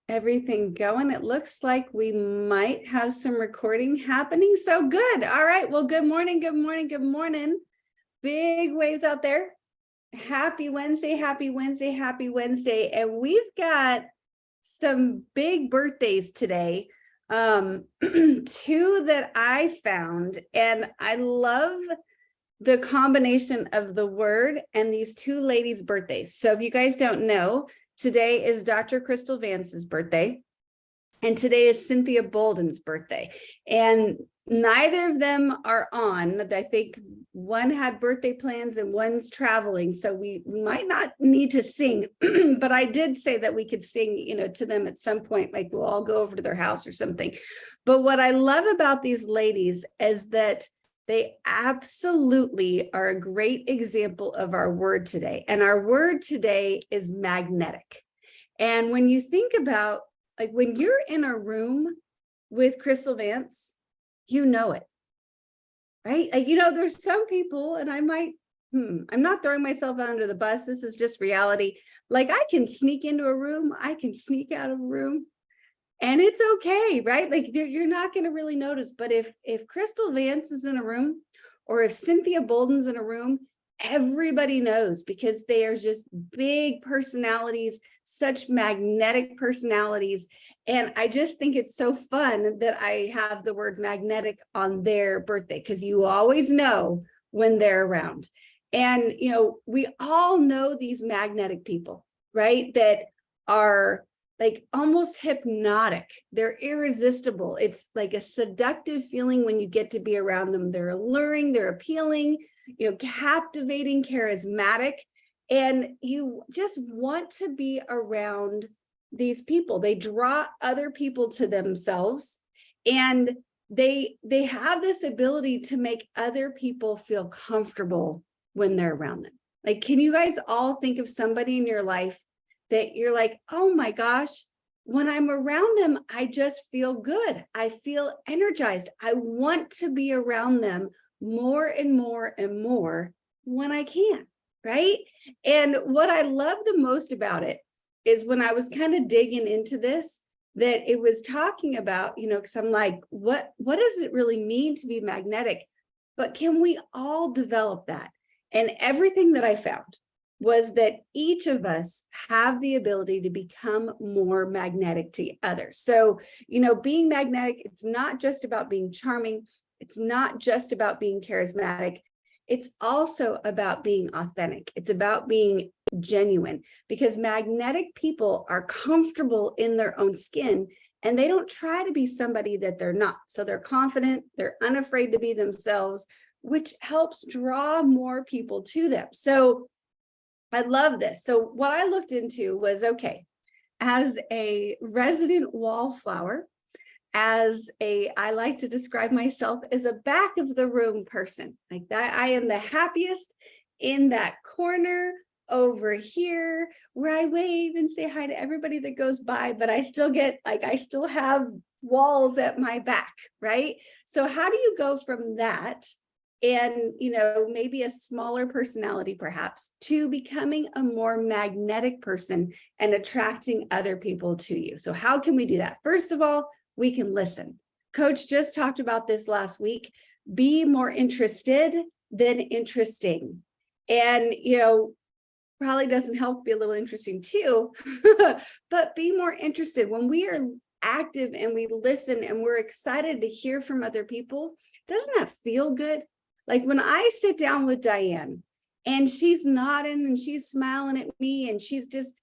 everything going. It looks like we might have some recording happening. So good. All right. Well, good morning. Good morning. Good morning. Big waves out there. Happy Wednesday. Happy Wednesday. Happy Wednesday. And we've got some big birthdays today. Two that I found, and I love the combination of the word and these two ladies' birthdays. So if you guys don't know, today is Dr. Crystal Vance's birthday, and today is Cynthia Bolden's birthday. And neither of them are on. I think one had birthday plans and one's traveling, so we might not need to sing, but I did say that we could sing, to them at some point, like we'll all go over to their house or something. But what I love about these ladies is that they absolutely are a great example of our word today. And our word today is magnetic. And when you think about, like, when you're in a room with Crystal Vance, you know it, right? Like, there's some people, and I'm not throwing myself under the bus. This is just reality. Like, I can sneak into a room, I can sneak out of a room, and it's okay, right? Like, you're not going to really notice. But if Crystal Vance is in a room, or if Cynthia Bolden's in a room, everybody knows, because they are just big personalities, such magnetic personalities. And I just think it's so fun that I have the word magnetic on their birthday, because you always know when they're around. And, we all know these magnetic people, right? That are like almost hypnotic. They're irresistible. It's like a seductive feeling when you get to be around them. They're alluring, they're appealing, captivating, charismatic, and you just want to be around these people. They draw other people to themselves, and they have this ability to make other people feel comfortable when they're around them. Like, can you guys all think of somebody in your life that you're like, oh my gosh, when I'm around them, I just feel good. I feel energized. I want to be around them more and more and more when I can, right? And what I love the most about it is when I was kind of digging into this, that it was talking about, because I'm like, what does it really mean to be magnetic? But can we all develop that? And everything that I found was that each of us have the ability to become more magnetic to others. So, being magnetic, it's not just about being charming. It's not just about being charismatic. It's also about being authentic. It's about being genuine, because magnetic people are comfortable in their own skin, and they don't try to be somebody that they're not. So they're confident, they're unafraid to be themselves, which helps draw more people to them. So I love this. So what I looked into was, okay, as a resident wallflower, I like to describe myself as a back of the room person. Like that, I am the happiest in that corner over here where I wave and say hi to everybody that goes by, but I still have walls at my back, right? So how do you go from that, and maybe a smaller personality perhaps, to becoming a more magnetic person and attracting other people to you? So how can we do that? First of all, we can listen. Coach just talked about this last week. Be more interested than interesting. And probably doesn't help to be a little interesting too, but be more interested. When we are active and we listen and we're excited to hear from other people, doesn't that feel good? Like when I sit down with Diane and she's nodding and she's smiling at me and she's just,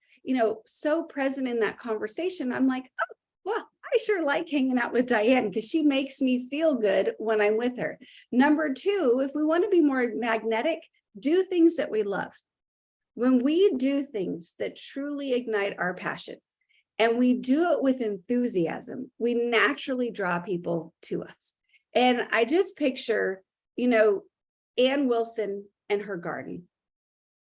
so present in that conversation, I'm like, oh, well, I sure like hanging out with Diane, because she makes me feel good when I'm with her. Number two, if we want to be more magnetic, do things that we love. When we do things that truly ignite our passion, and we do it with enthusiasm, we naturally draw people to us. And I just picture, Ann Wilson and her garden.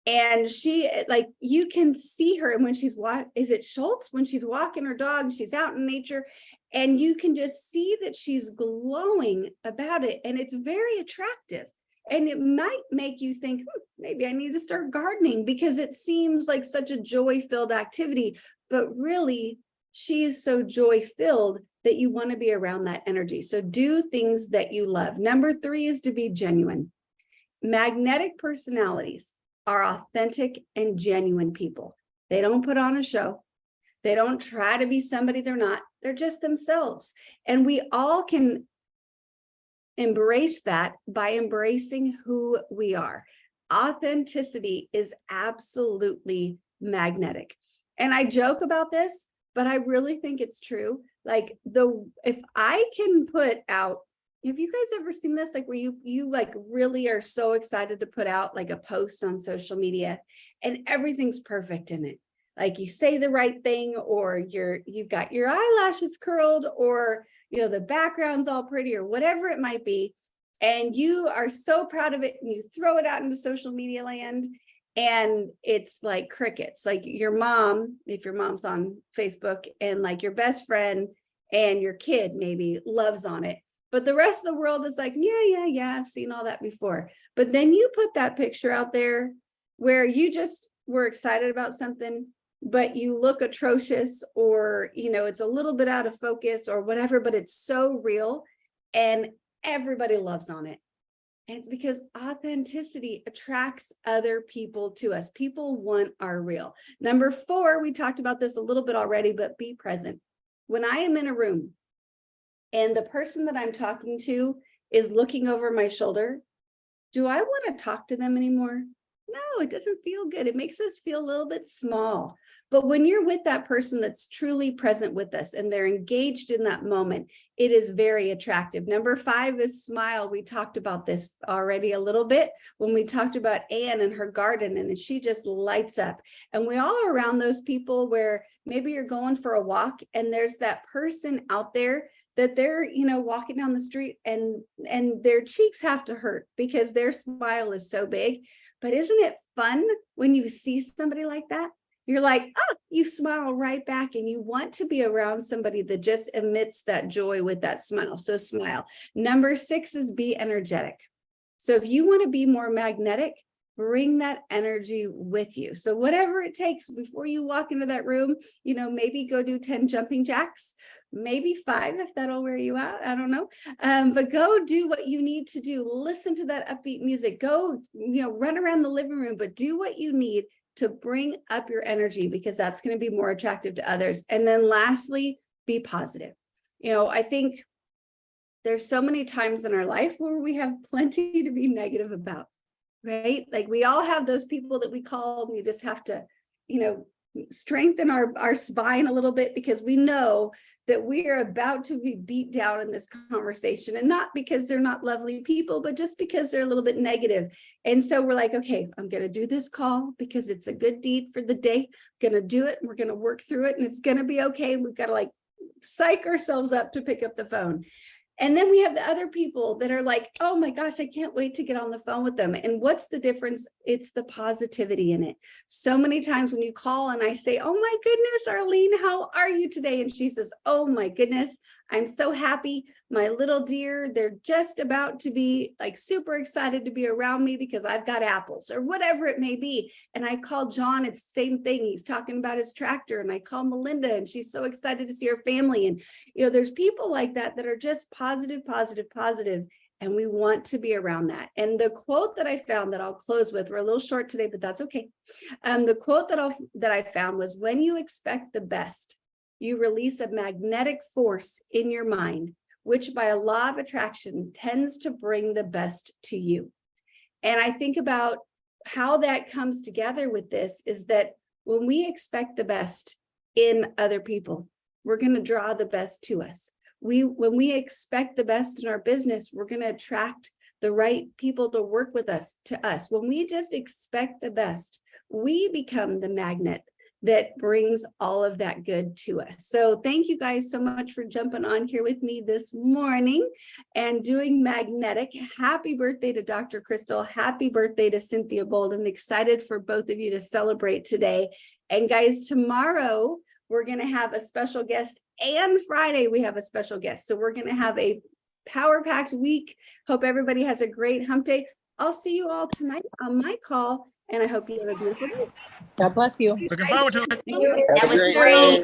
And she, like, you can see her when she's is it Schultz? When she's walking her dog, she's out in nature, and you can just see that she's glowing about it. And it's very attractive. And it might make you think, maybe I need to start gardening, because it seems like such a joy-filled activity. But really, she is so joy filled that you want to be around that energy. So do things that you love. Number 3 is to be genuine. Magnetic personalities are authentic and genuine people. They don't put on a show. They don't try to be somebody they're not. They're just themselves. And we all can embrace that by embracing who we are. Authenticity is absolutely magnetic. And I joke about this, but I really think it's true. Like if I can put out, have you guys ever seen this? Like where you like really are so excited to put out like a post on social media and everything's perfect in it. Like you say the right thing, or you've got your eyelashes curled, or the background's all pretty, or whatever it might be. And you are so proud of it and you throw it out into social media land. And it's like crickets, like your mom, if your mom's on Facebook, and like your best friend and your kid maybe loves on it. But the rest of the world is like, yeah, I've seen all that before. But then you put that picture out there where you just were excited about something, but you look atrocious, or, it's a little bit out of focus or whatever, but it's so real and everybody loves on it. And it's because authenticity attracts other people to us. People want our real. Number 4, we talked about this a little bit already, but be present. When I am in a room and the person that I'm talking to is looking over my shoulder, do I want to talk to them anymore? No, it doesn't feel good. It makes us feel a little bit small. But when you're with that person that's truly present with us and they're engaged in that moment, it is very attractive. Number 5 is smile. We talked about this already a little bit when we talked about Anne and her garden, and she just lights up. And we all are around those people where maybe you're going for a walk and there's that person out there that they're, walking down the street and their cheeks have to hurt because their smile is so big. But isn't it fun when you see somebody like that? You're like, oh, you smile right back, and you want to be around somebody that just emits that joy with that smile. So smile. Number 6 is be energetic. So if you want to be more magnetic, bring that energy with you. So whatever it takes before you walk into that room, maybe go do 10 jumping jacks, maybe 5 if that'll wear you out. I don't know. But go do what you need to do. Listen to that upbeat music. Go, run around the living room, but do what you need to bring up your energy, because that's going to be more attractive to others. And then lastly, be positive. I think there's so many times in our life where we have plenty to be negative about, right? Like we all have those people that we call, and we just have to, strengthen our spine a little bit, because we know that we are about to be beat down in this conversation, and not because they're not lovely people, but just because they're a little bit negative. And so we're like, okay, I'm going to do this call because it's a good deed for the day. I'm going to do it, and we're going to work through it, and it's going to be okay. We've got to psych ourselves up to pick up the phone. And then we have the other people that are like, oh my gosh, I can't wait to get on the phone with them. And what's the difference? It's the positivity in it. So many times when you call and I say, oh my goodness, Arlene, how are you today? And she says, oh my goodness, I'm so happy. My little dear, they're just about to be super excited to be around me because I've got apples, or whatever it may be. And I call John, it's the same thing. He's talking about his tractor. And I call Melinda, and she's so excited to see her family. And, there's people like that are just positive, positive, positive. And we want to be around that. And the quote that I found that I'll close with, we're a little short today, but that's okay. The quote that I found was, when you expect the best, you release a magnetic force in your mind, which by a law of attraction tends to bring the best to you. And I think about how that comes together with this is that when we expect the best in other people, we're going to draw the best to us. When we expect the best in our business, we're going to attract the right people to work with us to us. When we just expect the best, we become the magnet that brings all of that good to us. So thank you guys so much for jumping on here with me this morning and doing magnetic. Happy birthday to Dr. Crystal. Happy birthday to Cynthia Bolden. Excited for both of you to celebrate today. And guys, tomorrow we're going to have a special guest, and Friday we have a special guest. So we're going to have a power-packed week. Hope everybody has a great hump day. I'll see you all tonight on my call, and I hope you have a beautiful day. God bless you. Looking forward to it. Thank you. That was great.